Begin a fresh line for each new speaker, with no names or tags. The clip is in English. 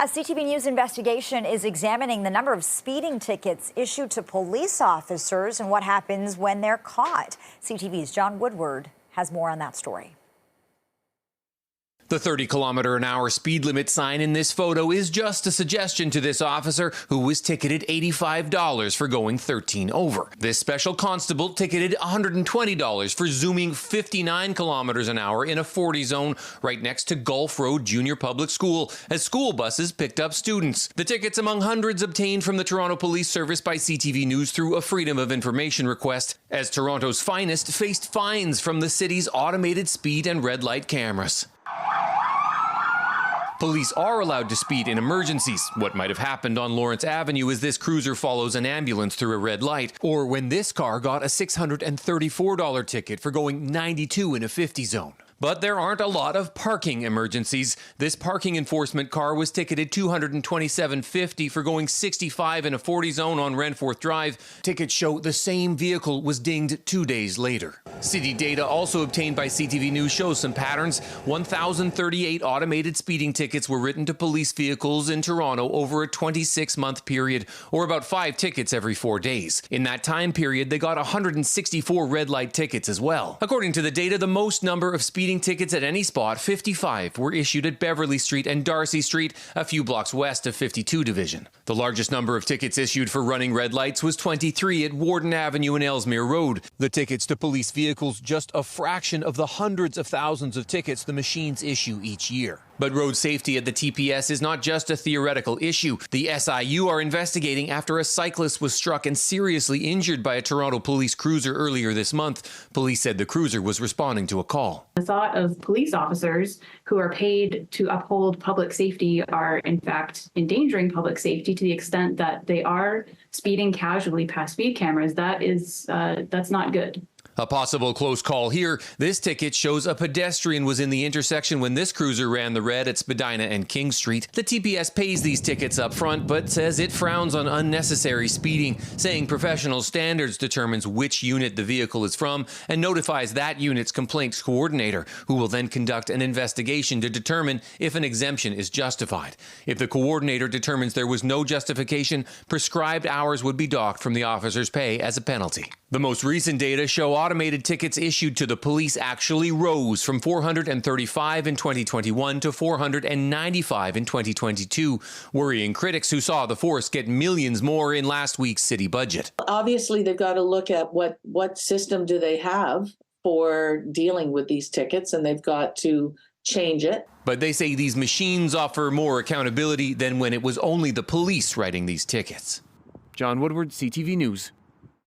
A CTV News investigation is examining the number of speeding tickets issued to police officers and what happens when they're caught. CTV's John Woodward has more on that story.
The 30-kilometer-an-hour speed limit sign in this photo is just a suggestion to this officer who was ticketed $85 for going 13 over. This special constable ticketed $120 for zooming 59 kilometers an hour in a 40 zone right next to Gulf Road Junior Public School as school buses picked up students. The tickets among hundreds obtained from the Toronto Police Service by CTV News through a Freedom of Information request, as Toronto's finest faced fines from the city's automated speed and red light cameras. Police are allowed to speed in emergencies. What might have happened on Lawrence Avenue as this cruiser follows an ambulance through a red light, or when this car got a $634 ticket for going 92 in a 50 zone. But there aren't a lot of parking emergencies. This parking enforcement car was ticketed $227.50 for going 65 in a 40 zone on Renforth Drive. Tickets show the same vehicle was dinged 2 days later. City data also obtained by CTV News shows some patterns. 1,038 automated speeding tickets were written to police vehicles in Toronto over a 26-month period, or about 5 tickets every 4 days. In that time period, they got 164 red light tickets as well. According to the data, the most number of speeding tickets at any spot, 55, were issued at Beverly Street and Darcy Street, a few blocks west of 52 Division. The largest number of tickets issued for running red lights was 23 at Warden Avenue and Ellesmere Road. The tickets to police vehicles just a fraction of the hundreds of thousands of tickets the machines issue each year. But road safety at the TPS is not just a theoretical issue. The SIU are investigating after a cyclist was struck and seriously injured by a Toronto police cruiser earlier this month. Police said the cruiser was responding to a call.
The thought of police officers who are paid to uphold public safety are in fact endangering public safety to the extent that they are speeding casually past speed cameras. That's not good.
A possible close call here. This ticket shows a pedestrian was in the intersection when this cruiser ran the red at Spadina and King Street. The TPS pays these tickets up front, but says it frowns on unnecessary speeding, saying professional standards determines which unit the vehicle is from and notifies that unit's complaints coordinator, who will then conduct an investigation to determine if an exemption is justified. If the coordinator determines there was no justification, prescribed hours would be docked from the officer's pay as a penalty. The most recent data show automated tickets issued to the police actually rose from 435 in 2021 to 495 in 2022, worrying critics who saw the force get millions more in last week's city budget.
Obviously, they've got to look at what system do they have for dealing with these tickets, and they've got to change it.
But they say these machines offer more accountability than when it was only the police writing these tickets. John Woodward, CTV News.